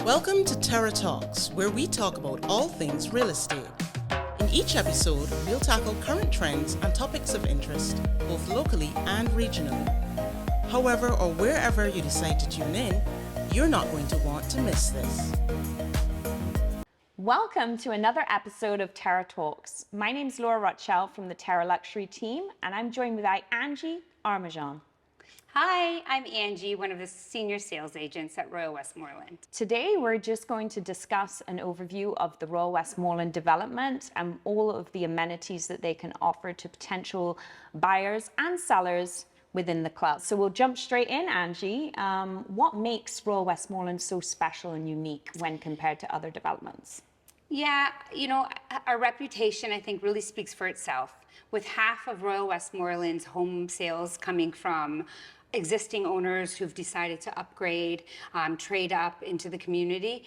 Welcome to Terra Talks, where we talk about all things real estate. In each episode, we'll tackle current trends and topics of interest, both locally and regionally. However or wherever you decide to tune in, you're not going to want to miss this. Welcome to another episode of Terra Talks. My name's Laura Rothschild from the Terra Luxury team, and I'm joined by Angie Armajon. Hi, I'm Angie, one of the senior sales agents at Royal Westmoreland. Today, we're just going to discuss an overview of the Royal Westmoreland development and all of the amenities that they can offer to potential buyers and sellers within the club. So we'll jump straight in, Angie. What makes Royal Westmoreland so special and unique when compared to other developments? Yeah, you know, our reputation, I think, really speaks for itself. With half of Royal Westmoreland's home sales coming from existing owners who've decided to upgrade, trade up into the community,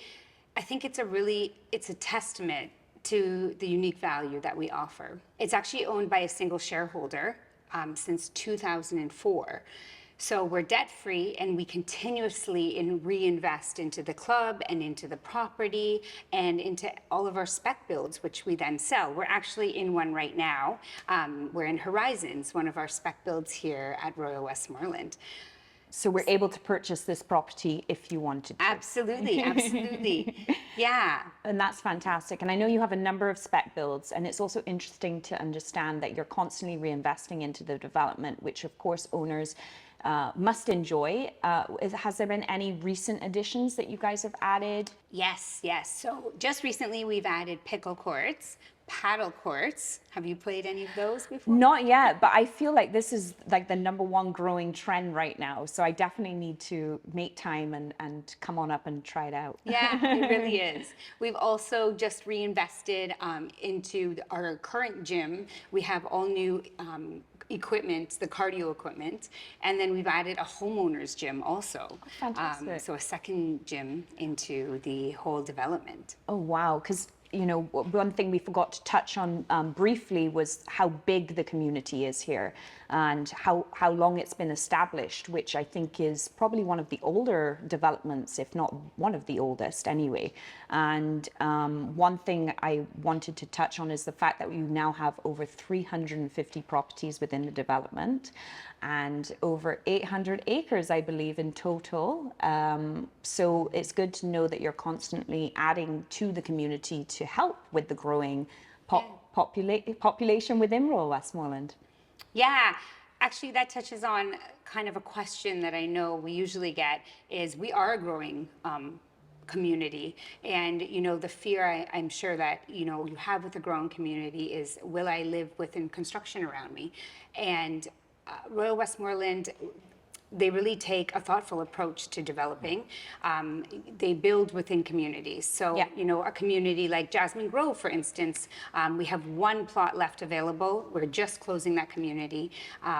I think it's a testament to the unique value that we offer. It's actually owned by a single shareholder since 2004. So we're debt-free, and we continuously reinvest into the club and into the property and into all of our spec builds, which we then sell. We're actually in one right now. We're in Horizons, one of our spec builds here at Royal Westmoreland. So we're able to purchase this property if you wanted to. Absolutely, absolutely. Yeah. And that's fantastic. And I know you have a number of spec builds, and it's also interesting to understand that you're constantly reinvesting into the development, which of course owners must enjoy. Has there been any recent additions that you guys have added? Yes. So just recently we've added pickle courts, paddle courts. Have you played any of those before? Not yet, but I feel like this is like the number one growing trend right now. So I definitely need to make time and come on up and try it out. Yeah, it really is. We've also just reinvested into our current gym. We have all new equipment, the cardio equipment, and then we've added a homeowner's gym also. Fantastic. So a second gym into the whole development. Oh, wow. Because you know, one thing we forgot to touch on briefly was how big the community is here and how long it's been established, which I think is probably one of the older developments, if not one of the oldest anyway. And one thing I wanted to touch on is the fact that you now have over 350 properties within the development and over 800 acres, I believe, in total. So it's good to know that you're constantly adding to the community to help with the growing population within Royal Westmoreland. Yeah, actually that touches on kind of a question that I know we usually get is we are a growing community, and you know the fear I'm sure that you have with a growing community is, will I live within construction around me? And Royal Westmoreland, they really take a thoughtful approach to developing. They build within communities. So, you know, a community like Jasmine Grove, for instance, we have one plot left available. We're just closing that community.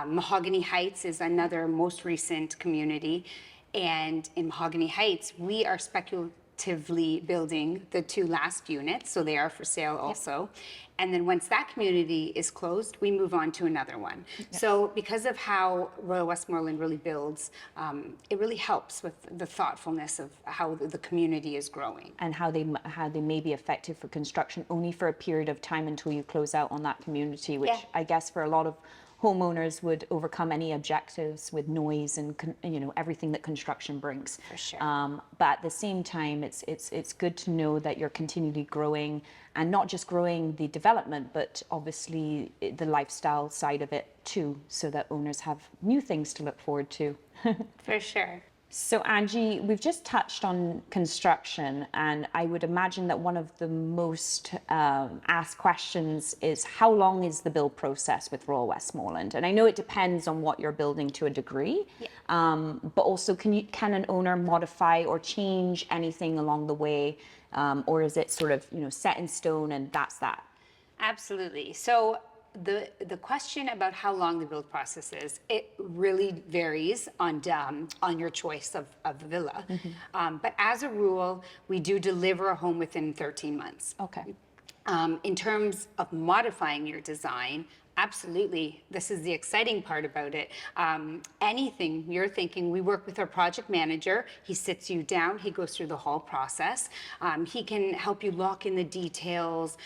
Mahogany Heights is another most recent community. And in Mahogany Heights, we are speculatively building the two last units, so they are for sale also. And then once that community is closed, we move on to another one. So because of how Royal Westmoreland really builds, it really helps with the thoughtfulness of how the community is growing. And how they may be effective for construction only for a period of time until you close out on that community, which I guess for a lot of homeowners would overcome any objectives with noise and everything that construction brings. For sure. But at the same time, it's good to know that you're continually growing, and not just growing the development, but obviously the lifestyle side of it too, so that owners have new things to look forward to. For sure. So Angie, we've just touched on construction, and I would imagine that one of the most asked questions is how long is the build process with Royal Westmoreland? And I know it depends on what you're building to a degree, but also can an owner modify or change anything along the way, or is it sort of set in stone and that's that? Absolutely. So the question about how long the build process is, it really varies on your choice of the villa. But as a rule, we do deliver a home within 13 months. Okay. In terms of modifying your design, Absolutely. This is the exciting part about it. Anything you're thinking, we work with our project manager. He sits you down, he goes through the whole process. He can help you lock in the details,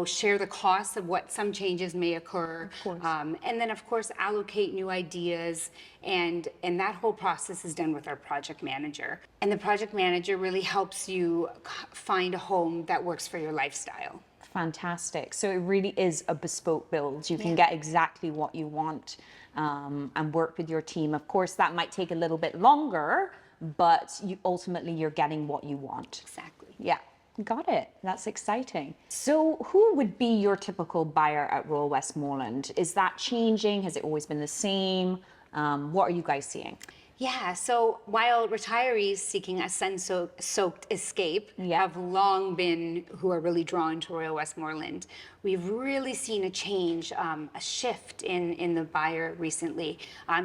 share the costs of what some changes may occur. Of course. And then, of course, allocate new ideas. And that whole process is done with our project manager. And the project manager really helps you find a home that works for your lifestyle. Fantastic. So it really is a bespoke build. You can get exactly what you want and work with your team. Of course, that might take a little bit longer, but ultimately you're getting what you want. Exactly. Yeah, got it. That's exciting. So who would be your typical buyer at Royal Westmoreland? Is that changing? Has it always been the same? What are you guys seeing? Yeah, so while retirees seeking a sun-soaked escape have long been who are really drawn to Royal Westmoreland, we've really seen a change, a shift in the buyer recently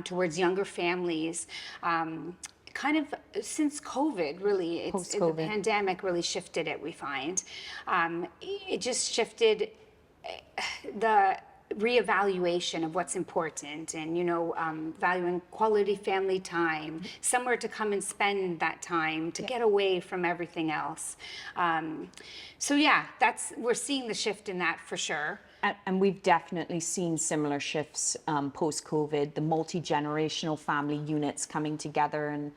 towards younger families. Kind of since COVID, really, the pandemic really shifted it, we find. It just shifted the reevaluation of what's important and valuing quality family time, somewhere to come and spend that time, to get away from everything else. So yeah, we're seeing the shift in that for sure. And we've definitely seen similar shifts post-COVID, the multi-generational family units coming together and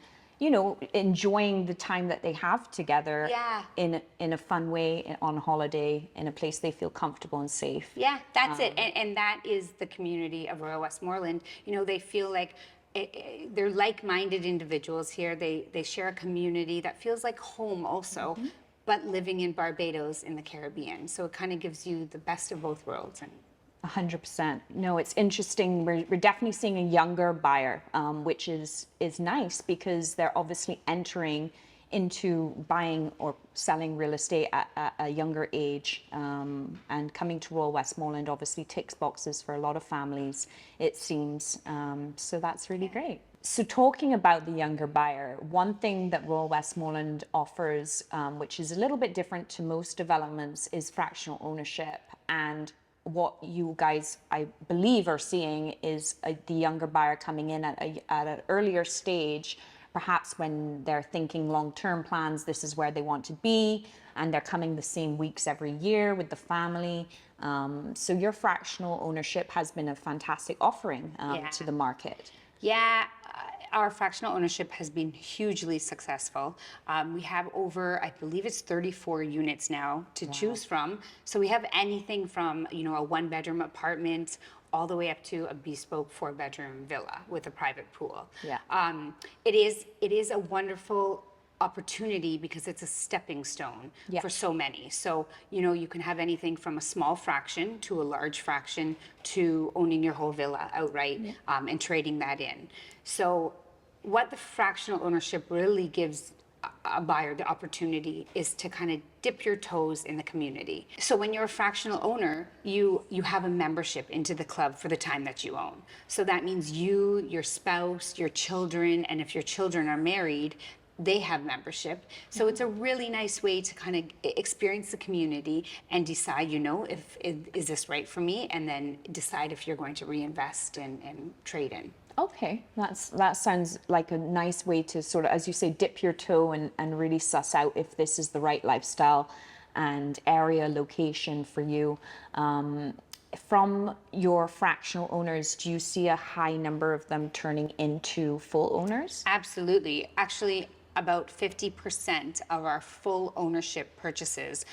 enjoying the time that they have together in a fun way, on holiday, in a place they feel comfortable and safe. Yeah, that's it. And that is the community of Royal Westmoreland. They feel like they're like-minded individuals here. They share a community that feels like home also, but living in Barbados in the Caribbean. So it kind of gives you the best of both worlds. 100%. No, it's interesting. We're definitely seeing a younger buyer, which is nice because they're obviously entering into buying or selling real estate at a younger age, and coming to Royal Westmoreland obviously ticks boxes for a lot of families, it seems. So that's really great. So talking about the younger buyer, one thing that Royal Westmoreland offers, which is a little bit different to most developments, is fractional ownership. And what you guys, I believe, are seeing is the younger buyer coming in at an earlier stage, perhaps when they're thinking long-term plans, this is where they want to be, and they're coming the same weeks every year with the family. So your fractional ownership has been a fantastic offering to the market. Yeah, our fractional ownership has been hugely successful. We have over, I believe it's 34 units now to choose from. So we have anything from, a one-bedroom apartment all the way up to a bespoke 4-bedroom villa with a private pool. Yeah. It is a wonderful opportunity because it's a stepping stone for so many. So, you can have anything from a small fraction to a large fraction to owning your whole villa outright and trading that in. So what the fractional ownership really gives a buyer the opportunity is to kind of dip your toes in the community. So when you're a fractional owner, you have a membership into the club for the time that you own. So that means you, your spouse, your children, and if your children are married, they have membership. So it's a really nice way to kind of experience the community and decide, is this right for me? And then decide if you're going to reinvest and trade in. Okay, that sounds like a nice way to sort of, as you say, dip your toe and really suss out if this is the right lifestyle and area location for you. From your fractional owners, do you see a high number of them turning into full owners? Absolutely. Actually, about 50% of our full ownership purchases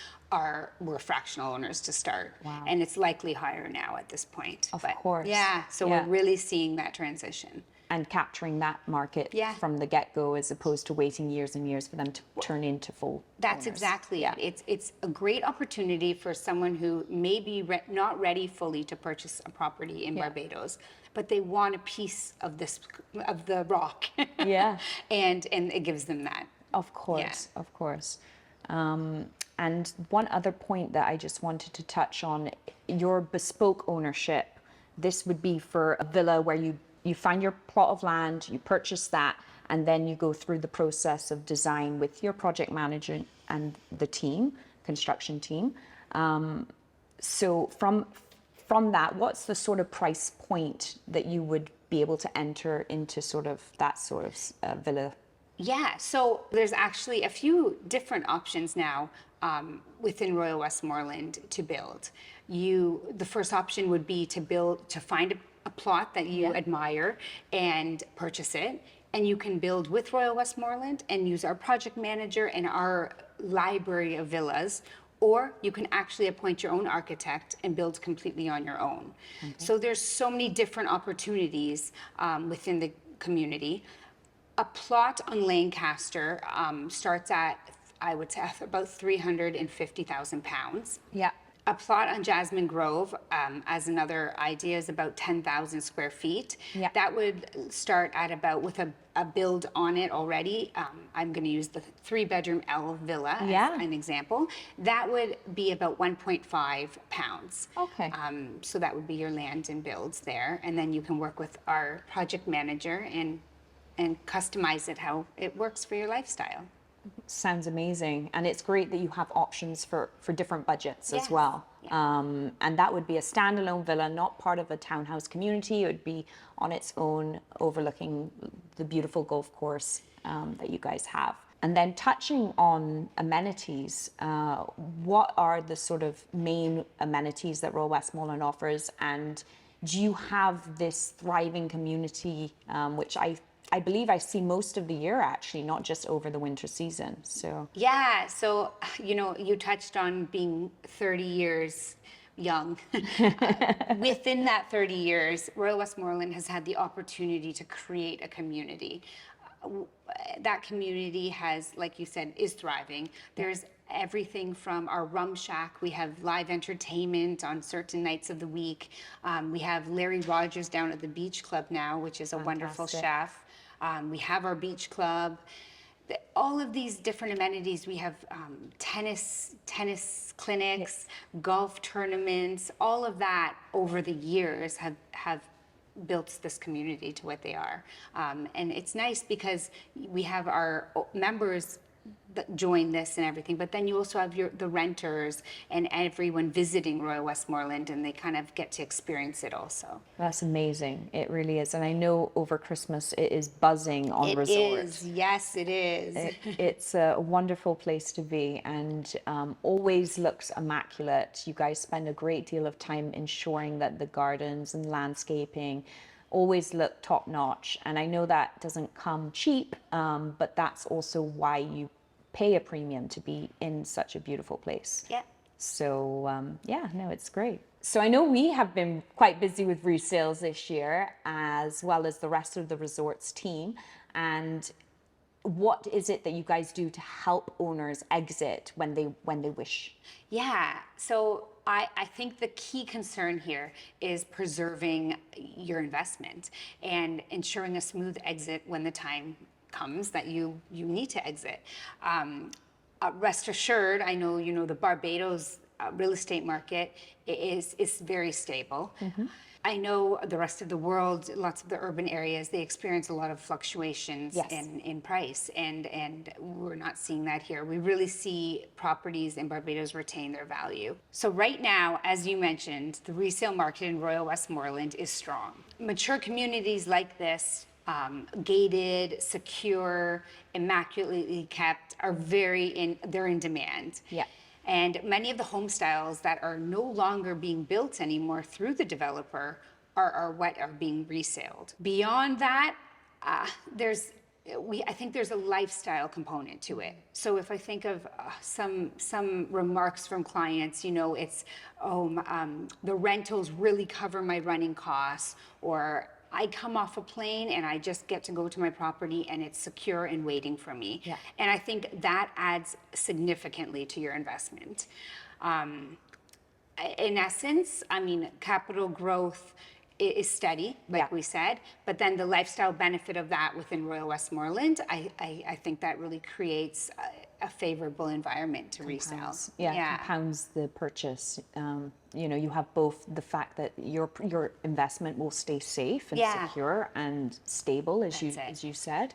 were fractional owners to start. Wow. And it's likely higher now at this point. Of course. Yeah, so we're really seeing that transition. And capturing that market from the get-go as opposed to waiting years and years for them to turn into full That's owners. Exactly it. It's a great opportunity for someone who may be not ready fully to purchase a property in Barbados, but they want a piece of the rock. Yeah. and it gives them that. Of course, of course. And one other point that I just wanted to touch on, your bespoke ownership, this would be for a villa where you find your plot of land, you purchase that, and then you go through the process of design with your project manager and the team, construction team. So from that, what's the sort of price point that you would be able to enter into sort of that sort of villa? Yeah, so there's actually a few different options now within Royal Westmoreland to build. The first option would be to find a plot that you admire and purchase it. And you can build with Royal Westmoreland and use our project manager and our library of villas, or you can actually appoint your own architect and build completely on your own. Okay. So there's so many different opportunities within the community. A plot on Lancaster starts at, I would say, about £350,000. Yeah. A plot on Jasmine Grove, as another idea, is about 10,000 square feet. Yeah. That would start at about, with a build on it already. I'm going to use the 3-bedroom L villa as an example. That would be about 1.5 pounds. Okay. So that would be your land and builds there. And then you can work with our project manager and customize it how it works for your lifestyle. Sounds amazing. And it's great that you have options for different budgets as well. Yeah. And that would be a standalone villa, not part of a townhouse community. It would be on its own, overlooking the beautiful golf course that you guys have. And then touching on amenities, what are the sort of main amenities that Royal Westmoreland offers? And do you have this thriving community, which I believe I see most of the year, actually, not just over the winter season. So yeah, so you touched on being 30 years young. Within that 30 years, Royal Westmoreland has had the opportunity to create a community. That community has, like you said, is thriving. There's everything from our rum shack. We have live entertainment on certain nights of the week. We have Larry Rogers down at the Beach Club now, which is a wonderful chef. We have our beach club. All of these different amenities. We have tennis clinics, golf tournaments. All of that over the years have built this community to what they are. And it's nice because we have our members that join this and everything, but then you also have the renters and everyone visiting Royal Westmoreland, and they kind of get to experience it also. That's amazing. It really is. And I know over Christmas it is buzzing on resort. It is. Yes, it is. It's a wonderful place to be, and always looks immaculate. You guys spend a great deal of time ensuring that the gardens and landscaping always look top notch. And I know that doesn't come cheap, but that's also why you pay a premium to be in such a beautiful place. Yeah. So no, it's great. So I know we have been quite busy with resales this year, as well as the rest of the resorts team. And what is it that you guys do to help owners exit when they wish? Yeah, so I think the key concern here is preserving your investment and ensuring a smooth exit when the time comes that you need to exit. Rest assured, I know the Barbados real estate market is very stable. Mm-hmm. I know the rest of the world, lots of the urban areas, they experience a lot of fluctuations in price, and we're not seeing that here. We really see properties in Barbados retain their value. So right now, as you mentioned, the resale market in Royal Westmoreland is strong. Mature communities like this, gated, secure, immaculately kept, they're in demand. Yeah. And many of the home styles that are no longer being built anymore through the developer are what are being resaled. Beyond that, I think there's a lifestyle component to it. So if I think of some remarks from clients, it's, the rentals really cover my running costs, or I come off a plane and I just get to go to my property and it's secure and waiting for me. Yeah. And I think that adds significantly to your investment. In essence, capital growth is steady, like we said, but then the lifestyle benefit of that within Royal Westmoreland, I think that really creates a favorable environment to resell. Yeah, compounds the purchase. You have both the fact that your investment will stay safe and secure and stable, as you said,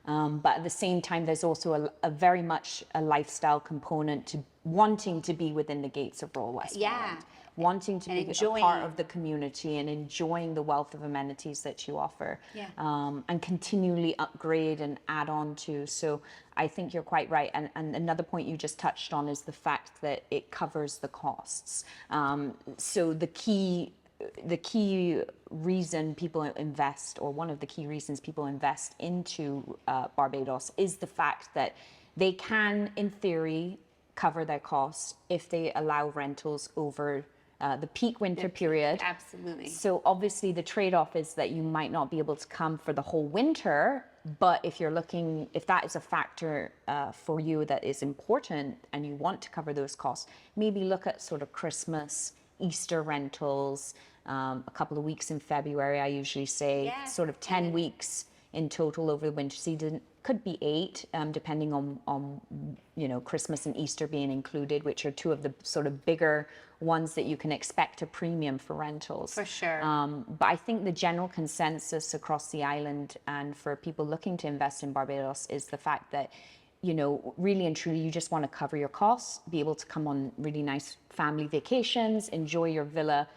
But at the same time, there's also a very much a lifestyle component to wanting to be within the gates of Royal Westmoreland. Wanting to be a part of the community and enjoying the wealth of amenities that you offer, and continually upgrade and add on to. So I think you're quite right. And another point you just touched on is the fact that it covers the costs. So the key reason people invest, or one of the key reasons people invest into Barbados, is the fact that they can, in theory, cover their costs if they allow rentals over the peak winter period. Absolutely. So obviously the trade-off is that you might not be able to come for the whole winter, but if that is a factor for you that is important and you want to cover those costs, maybe look at sort of Christmas, Easter rentals, a couple of weeks in February, I usually say, sort of 10 weeks in total over the winter season. Could be 8, depending on Christmas and Easter being included, which are two of the sort of bigger ones that you can expect a premium for rentals. For sure. But I think the general consensus across the island and for people looking to invest in Barbados is the fact that, really and truly, you just want to cover your costs, be able to come on really nice family vacations, enjoy your villa.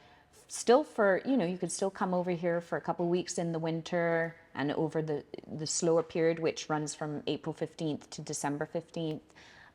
Still you could still come over here for a couple of weeks in the winter and over the slower period, which runs from April 15th to December 15th.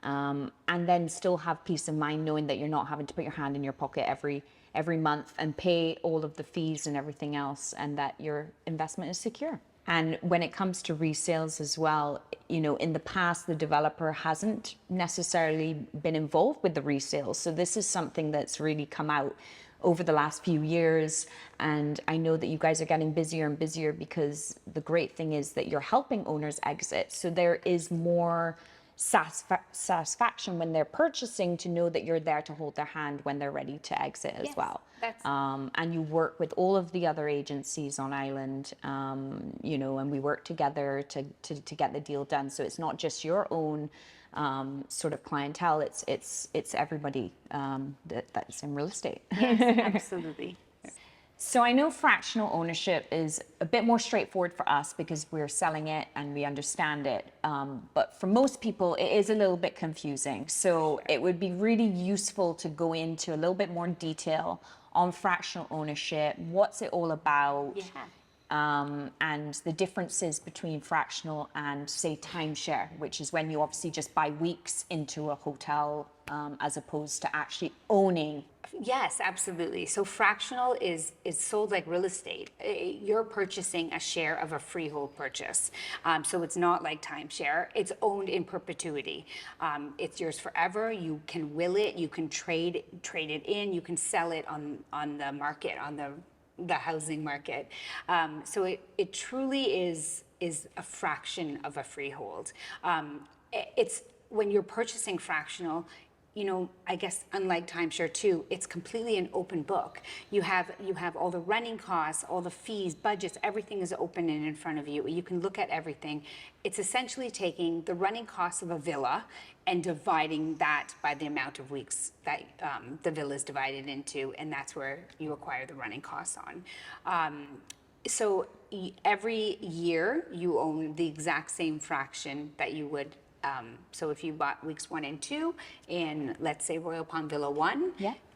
And then still have peace of mind knowing that you're not having to put your hand in your pocket every month and pay all of the fees and everything else, and that your investment is secure. And when it comes to resales as well, in the past, the developer hasn't necessarily been involved with the resales. So this is something that's really come out over the last few years. And I know that you guys are getting busier and busier, because the great thing is that you're helping owners exit. So there is more satisfaction when they're purchasing to know that you're there to hold their hand when they're ready to exit as well. And you work with all of the other agencies on island, and we work together to get the deal done. So it's not just your own sort of clientele, it's everybody that's in real estate. Yes, absolutely. So I know fractional ownership is a bit more straightforward for us because we're selling it and we understand it. But for most people, it is a little bit confusing. So it would be really useful to go into a little bit more detail on fractional ownership. What's it all about? And the differences between fractional and, say, timeshare, which is when you obviously just buy weeks into a hotel as opposed to actually owning. Yes, absolutely. So fractional is sold like real estate. You're purchasing a share of a freehold purchase. So it's not like timeshare. It's owned in perpetuity. It's yours forever. You can will it. You can trade it in. You can sell it on the market, on the housing market. So it truly is a fraction of a freehold. It's when you're purchasing fractional, I guess unlike timeshare too, it's completely an open book. You have all the running costs, all the fees, budgets, everything is open and in front of you. You can look at everything. It's essentially taking the running costs of a villa and dividing that by the amount of weeks that the villa is divided into, and that's where you acquire the running costs on. So every year you own the exact same fraction that you would. So if you bought weeks 1 and 2 in, let's say, Royal Palm Villa 1,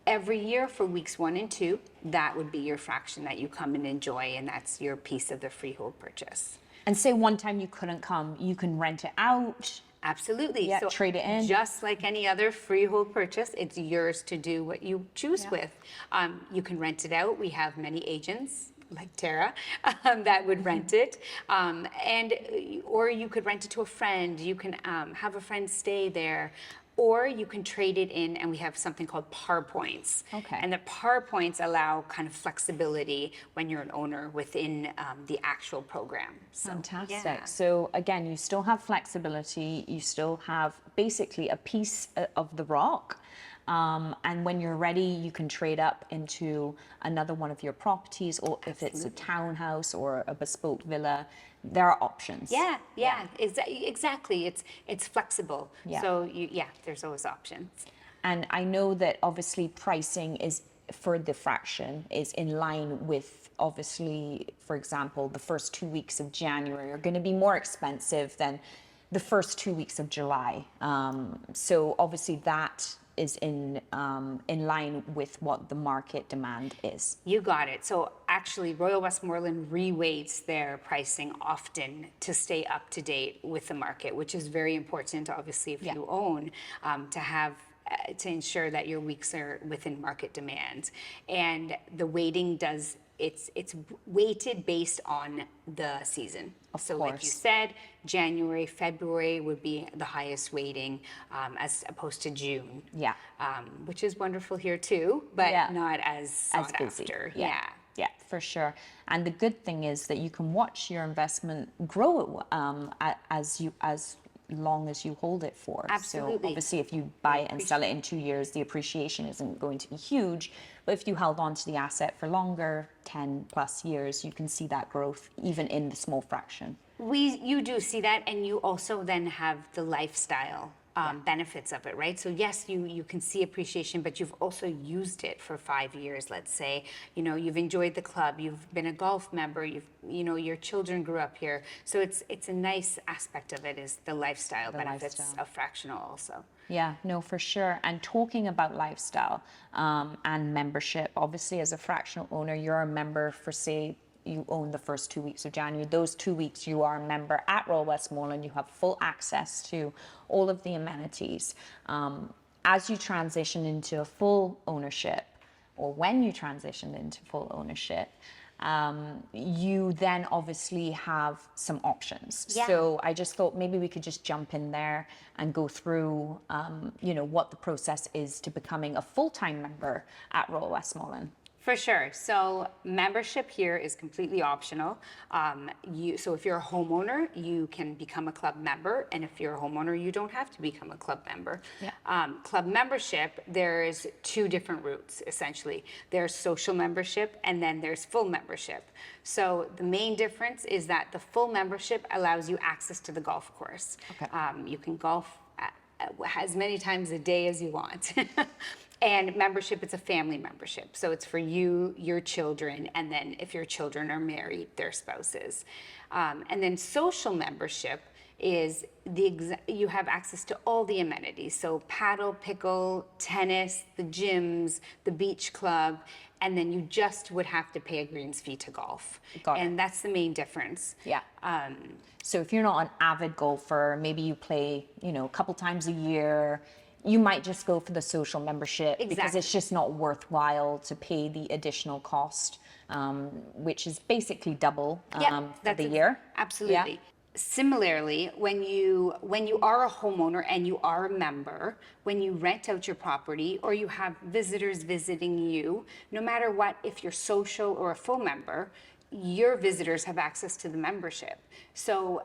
every year for weeks 1 and 2, that would be your fraction that you come and enjoy, and that's your piece of the freehold purchase. And say one time you couldn't come, you can rent it out. Absolutely. Yeah, so trade it in. Just like any other freehold purchase, it's yours to do what you choose with. You can rent it out. We have many agents like Terra that would rent it, or you could rent it to a friend. You can have a friend stay there, or you can trade it in, and we have something called PAR points. Okay. And the PAR points allow kind of flexibility when you're an owner within the actual program. So, fantastic. Yeah. So again, you still have flexibility. You still have basically a piece of the rock. And when you're ready, you can trade up into another one of your properties, or if it's a townhouse or a bespoke villa, there are options. Exactly. It's flexible. So there's always options. And I know that obviously pricing is for the fraction is in line with obviously, for example, the first 2 weeks of January are going to be more expensive than the first 2 weeks of July. So obviously that is in line with what the market demand is. You got it. So actually, Royal Westmoreland reweights their pricing often to stay up to date with the market, which is very important, obviously, if you own, to have to ensure that your weeks are within market demand. And the weighting does, it's weighted based on the season. So like you said, January, February would be the highest weighting as opposed to June. Yeah. Which is wonderful here too, but not as sought busy. after. Yeah, for sure. And the good thing is that you can watch your investment grow as long as you hold it for. Absolutely. So obviously if you buy it and sell it in 2 years, the appreciation isn't going to be huge. But if you held on to the asset for longer, 10 plus years, you can see that growth even in the small fraction. You do see that, and you also then have the lifestyle benefits of it, right? So yes, you can see appreciation, but you've also used it for 5 years, let's say. You know, you've enjoyed the club, you've been a golf member, your children grew up here. So it's a nice aspect of it is the lifestyle benefits of fractional also. Yeah, no, for sure. And talking about lifestyle and membership, obviously as a fractional owner, you're a member for, say, you own the first 2 weeks of January. Those 2 weeks you are a member at Royal Westmoreland. You have full access to all of the amenities. As you transition into a full ownership, or when you transition into full ownership, you then obviously have some options. Yeah. So I just thought maybe we could just jump in there and go through, what the process is to becoming a full-time member at Royal Westmoreland. For sure. So membership here is completely optional. So if you're a homeowner, you can become a club member. And if you're a homeowner, you don't have to become a club member. Yeah. Club membership, there's two different routes, essentially. There's social membership, and then there's full membership. So the main difference is that the full membership allows you access to the golf course. Okay. You can golf as many times a day as you want. And membership, it's a family membership. So it's for you, your children, and then if your children are married, their spouses. And then social membership is you have access to all the amenities. So paddle, pickle, tennis, the gyms, the beach club, and then you just would have to pay a greens fee to golf. Got it. And that's the main difference. Yeah. So if you're not an avid golfer, maybe you play, a couple times a year, you might just go for the social membership because it's just not worthwhile to pay the additional cost, which is basically double for the year. Absolutely. Yeah. Similarly, when you are a homeowner and you are a member, when you rent out your property or you have visitors visiting you, no matter what, if you're social or a full member, your visitors have access to the membership. So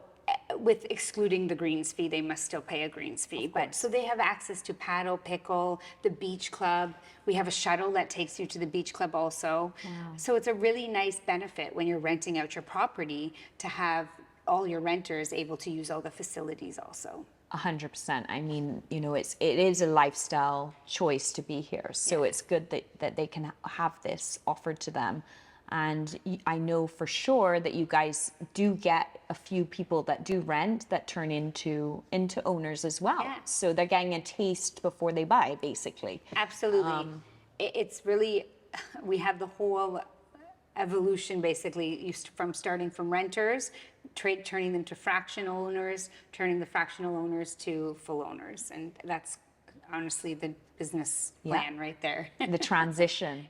with excluding the greens fee, they must still pay a greens fee. But so they have access to paddle, pickle, the beach club. We have a shuttle that takes you to the beach club also. Wow. So it's a really nice benefit when you're renting out your property to have all your renters able to use all the facilities also. 100%. I mean, it is a lifestyle choice to be here. So it's good that they can have this offered to them. And I know for sure that you guys do get a few people that do rent that turn into owners as well. Yeah. So they're getting a taste before they buy, basically. Absolutely. It's really, we have the whole evolution basically from starting from renters, turning them to fractional owners, turning the fractional owners to full owners. And that's honestly the business plan right there. The transition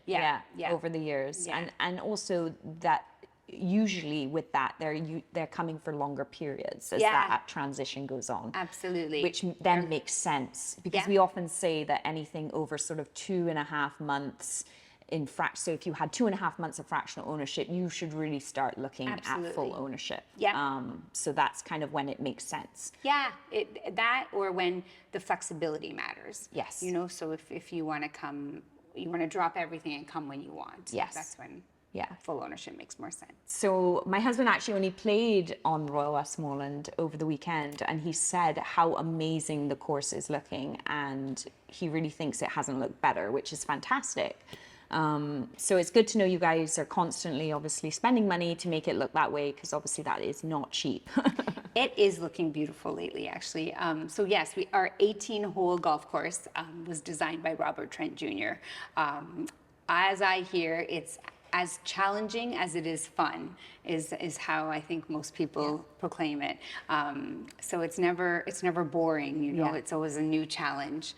over the years. And also that usually with that they're coming for longer periods as that transition goes on. Absolutely. Which then makes sense because we often say that anything over sort of 2.5 months so if you had 2.5 months of fractional ownership, you should really start looking at full ownership. Yeah. So that's kind of when it makes sense. Yeah, that or when the flexibility matters. Yes. So if you want to come, you want to drop everything and come when you want. Yes. That's when full ownership makes more sense. So my husband actually only played on Royal Westmoreland over the weekend, and he said how amazing the course is looking, and he really thinks it hasn't looked better, which is fantastic. So it's good to know you guys are constantly, obviously, spending money to make it look that way, because obviously that is not cheap. It is looking beautiful lately, actually. So yes, our 18-hole golf course was designed by Robert Trent Jr. As I hear, it's as challenging as it is fun, is how I think most people proclaim it. So it's never boring, you know. It's always a new challenge.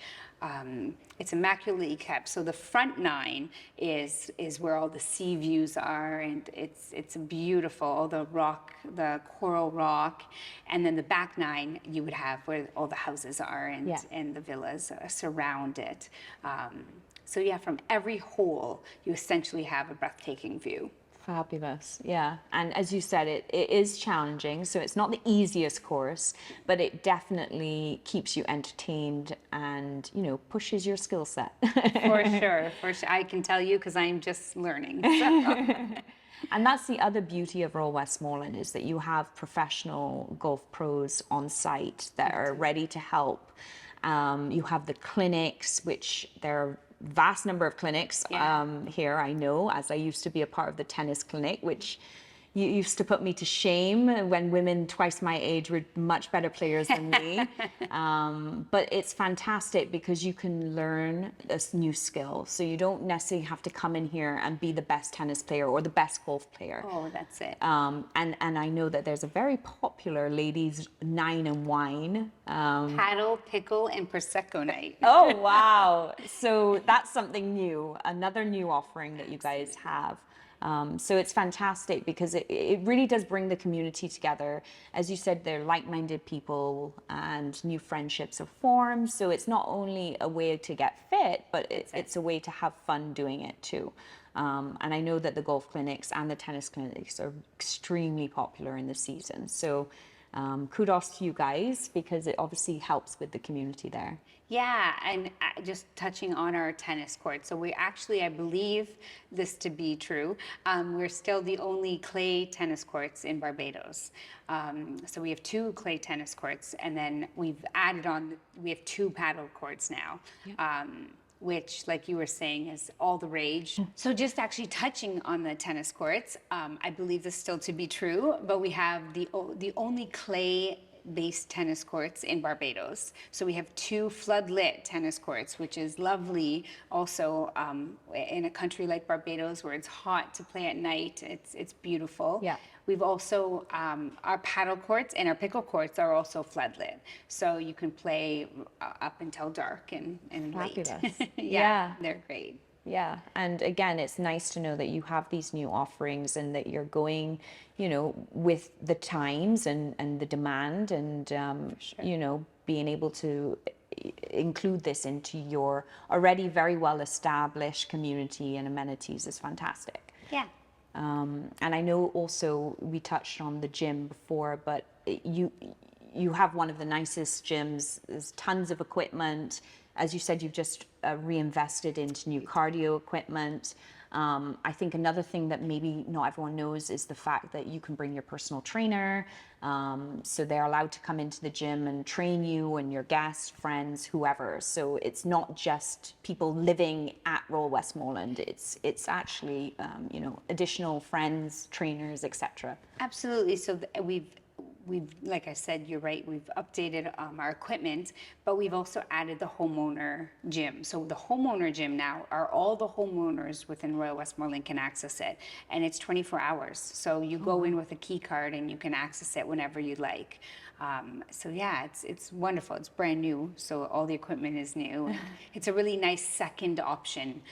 It's immaculately kept. So the front nine is where all the sea views are, and it's beautiful. All the rock, the coral rock, and then the back nine you would have where all the houses are and the villas surround it. So yeah, from every hole you essentially have a breathtaking view. Fabulous, yeah. And as you said, it is challenging, so it's not the easiest course, but it definitely keeps you entertained and, you know, pushes your skill set. For sure. I can tell you because I'm just learning. So. And that's the other beauty of Royal Westmoreland, is that you have professional golf pros on site that are ready to help. You have the clinics, which there are vast number of clinics here, I know, as I used to be a part of the tennis clinic, which you used to put me to shame when women twice my age were much better players than me. But it's fantastic because you can learn this new skill. So you don't necessarily have to come in here and be the best tennis player or the best golf player. Oh, that's it. And I know that there's a very popular ladies' 9 and wine. Paddle, pickle, and Prosecco night. Oh, wow. So that's something new, another new offering that you guys have. So it's fantastic because it really does bring the community together. As you said, they're like-minded people and new friendships are formed. So it's not only a way to get fit, but it's a way to have fun doing it too. And I know that the golf clinics and the tennis clinics are extremely popular in the season. So kudos to you guys, because it obviously helps with the community there. Yeah, and just touching on our tennis court. So we actually, I believe this to be true, we're still the only clay tennis courts in Barbados. So we have 2 clay tennis courts, and then we've added on, we have 2 paddle courts now. Which, like you were saying, is all the rage. So just actually touching on the tennis courts, I believe this still to be true, but we have the only clay-based tennis courts in Barbados. So we have 2 flood-lit tennis courts, which is lovely. Also, in a country like Barbados where it's hot to play at night, it's beautiful. Yeah. We've also, our paddle courts and our pickle courts are also floodlit. So you can play up until dark and late. Fabulous. Yeah, they're great. Yeah, and again, it's nice to know that you have these new offerings and that you're going, you know, with the times and the demand, and you know, being able to include this into your already very well established community and amenities is fantastic. Yeah. And I know also we touched on the gym before, but you have one of the nicest gyms. There's tons of equipment. As you said, you've just reinvested into new cardio equipment. I think another thing that maybe not everyone knows is the fact that you can bring your personal trainer. So they're allowed to come into the gym and train you and your guests, friends, whoever. So it's not just people living at Royal Westmoreland. It's actually, you know, additional friends, trainers, etc. Absolutely. So we've, like I said, you're right, we've updated our equipment, but we've also added the homeowner gym. So the homeowner gym now are all the homeowners within Royal Westmoreland can access it, and it's 24 hours. So you go in with a key card and you can access it whenever you like. So yeah, it's wonderful. It's brand new, so all the equipment is new. It's a really nice second option,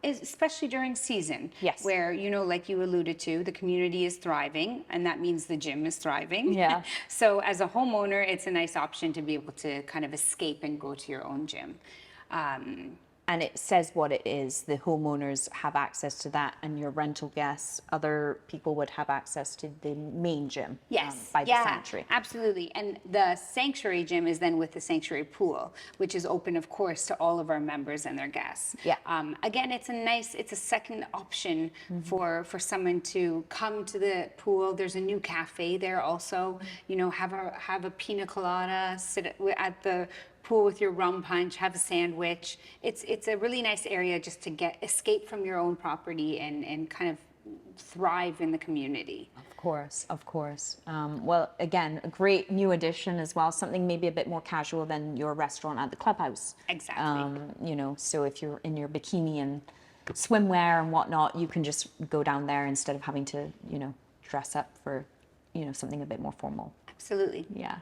especially during season, where, you know, like you alluded to, the community is thriving, and that means the gym is thriving. Yeah. So as a homeowner, it's a nice option to be able to kind of escape and go to your own gym. And it says what it is. The homeowners have access to that, and your rental guests, other people would have access to the main gym. Yes. By the sanctuary. Absolutely. And the sanctuary gym is then with the sanctuary pool, which is open, of course, to all of our members and their guests. Yeah. Again, it's a second option for someone to come to the pool. There's a new cafe there also. You know, have a pina colada, sit at the pool with your rum punch, have a sandwich. It's a really nice area just to escape from your own property and kind of thrive in the community. Of course, of course. Well, again, a great new addition as well, something maybe a bit more casual than your restaurant at the clubhouse. Exactly. You know, so if you're in your bikini and swimwear and whatnot, you can just go down there instead of having to, you know, dress up for, you know, something a bit more formal. Absolutely. Yeah.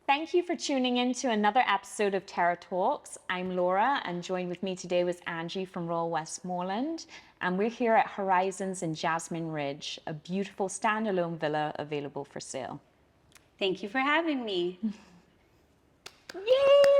Thank you for tuning in to another episode of Terra Talks. I'm Laura, and joined with me today was Angie from Royal Westmoreland. And we're here at Horizons in Jasmine Ridge, a beautiful standalone villa available for sale. Thank you for having me. Yay!